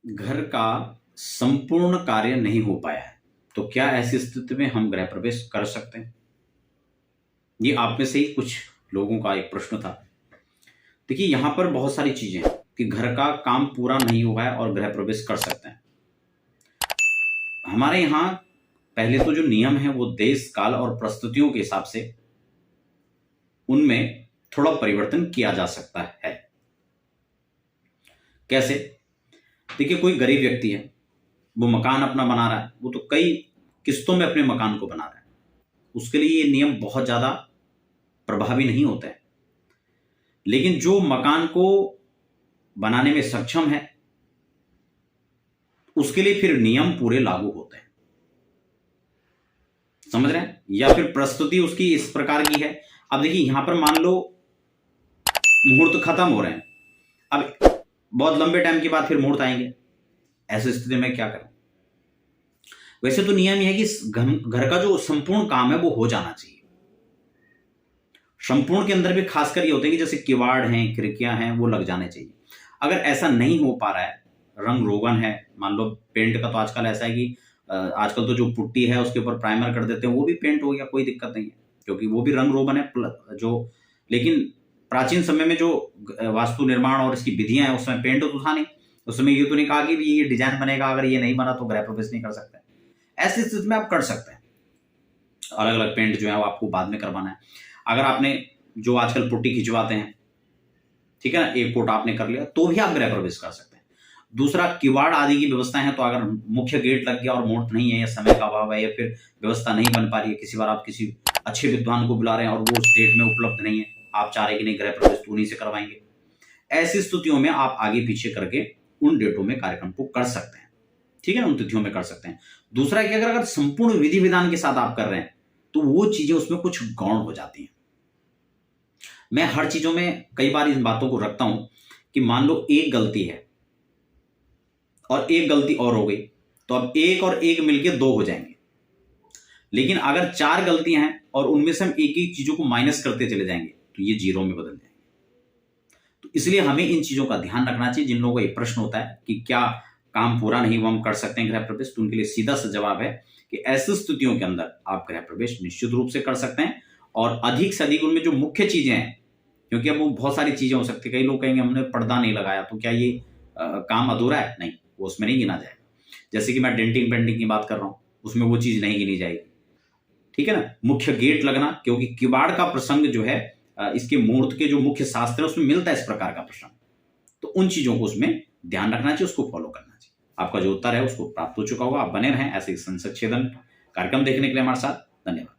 घर का संपूर्ण कार्य नहीं हो पाया है, तो क्या ऐसी स्थिति में हम गृह प्रवेश कर सकते हैं? ये आप में से ही कुछ लोगों का एक प्रश्न था। देखिए, यहां पर बहुत सारी चीजें हैं कि घर का काम पूरा नहीं हुआ है और गृह प्रवेश कर सकते हैं। हमारे यहाँ पहले तो जो नियम है वो देश, काल और परिस्थितियों के हिसाब से उनमें थोड़ा परिवर्तन किया जा सकता है। कैसे? देखिए, कोई गरीब व्यक्ति है, वो मकान अपना बना रहा है, वो तो कई किस्तों में अपने मकान को बना रहा है, उसके लिए ये नियम बहुत ज्यादा प्रभावी नहीं होते हैं। लेकिन जो मकान को बनाने में सक्षम है, उसके लिए फिर नियम पूरे लागू होते हैं। समझ रहे हैं? या फिर प्रस्तुति उसकी इस प्रकार की है। अब देखिए, यहां पर मान लो मुहूर्त खत्म हो रहे हैं, अब बहुत लंबे टाइम के बाद फिर मुहूर्त आएंगे, ऐसी स्थिति में क्या करें? वैसे तो नियम यह है कि घर का जो संपूर्ण काम है वो हो जाना चाहिए। संपूर्ण के अंदर भी खासकर ये होते हैं कि जैसे किवाड़ हैं, खिड़कियां हैं, वो लग जाने चाहिए। अगर ऐसा नहीं हो पा रहा है, रंग रोगन है, मान लो पेंट का तो आजकल ऐसा है कि आजकल तो जो पुट्टी है उसके ऊपर प्राइमर कर देते हैं, वो भी पेंट हो गया, कोई दिक्कत नहीं है, क्योंकि वो भी रंग रोगन है जो। लेकिन प्राचीन समय में जो वास्तु निर्माण और इसकी विधियां हैं, उसमें पेंट तो था नहीं, उसमें ये तो नहीं कहा कि ये डिजाइन बनेगा, अगर ये नहीं बना तो गृह प्रवेश नहीं कर सकते। ऐसी स्थिति में आप कर सकते हैं। अलग अलग पेंट जो है वो आपको बाद में करवाना है। अगर आपने जो आजकल पुट्टी खिंचवाते हैं, ठीक है ना, एक पोट आपने कर लिया, तो भी आप गृह प्रवेश कर सकते हैं। दूसरा, किवाड़ आदि की व्यवस्थाएं हैं, तो अगर मुख्य गेट लग गया और मुहूर्त नहीं है, या समय का अभाव है, या फिर व्यवस्था नहीं बन पा रही है, किसी बार आप किसी अच्छे विद्वान को बुला रहे हैं और वो उस डेट में उपलब्ध नहीं है, आप चाह रहे कि नहीं गृह प्रवेश तो उन्हीं से करवाएंगे, ऐसी स्थितियों में आप आगे पीछे करके उन डेटों में कार्यक्रम को कर सकते हैं। ठीक है ना, उन तिथियों में कर सकते हैं। दूसरा कि अगर संपूर्ण विधि विधान के साथ आप कर रहे हैं, तो वो चीजें उसमें कुछ गौण हो जाती हैं। मैं हर चीजों में कई बार इन बातों को रखता हूं कि मान लो एक गलती है और एक गलती और हो गई, तो अब एक और एक मिलकर दो हो जाएंगे। लेकिन अगर चार गलतियां हैं और उनमें से हम एक एक चीजों को माइनस करते चले जाएंगे, तो ये जीरो में बदल जाएंगे। तो इसलिए हमें इन चीजों का ध्यान रखना चाहिए। जिन लोगों को ये प्रश्न होता है कि क्या काम पूरा नहीं हुआ हम कर सकते हैं गृह प्रवेश, तो उनके लिए सीधा सा जवाब है कि ऐसी स्थितियों के अंदर आप गृह प्रवेश निश्चित रूप से कर सकते हैं। और अधिक से अधिक उनमें जो मुख्य चीजें हैं, क्योंकि अब वो बहुत सारी चीजें हो सकती है, कई लोग कहेंगे हमने पर्दा नहीं लगाया, तो क्या ये काम अधूरा है? नहीं, वो उसमें नहीं गिना जाएगा। जैसे कि मैं डेंटिंग पेंटिंग की बात कर रहा हूं, उसमें वो चीज नहीं गिनी जाएगी। ठीक है ना, मुख्य गेट लगना, क्योंकि किवाड़ का प्रसंग जो है इसके मुहूर्त के जो मुख्य शास्त्र है उसमें मिलता है इस प्रकार का प्रसंग, तो उन चीजों को उसमें ध्यान रखना चाहिए, उसको फॉलो करना चाहिए। आपका जो उत्तर है उसको प्राप्त हो चुका होगा। आप बने रहें ऐसे संसद छेदन कार्यक्रम देखने के लिए हमारे साथ। धन्यवाद।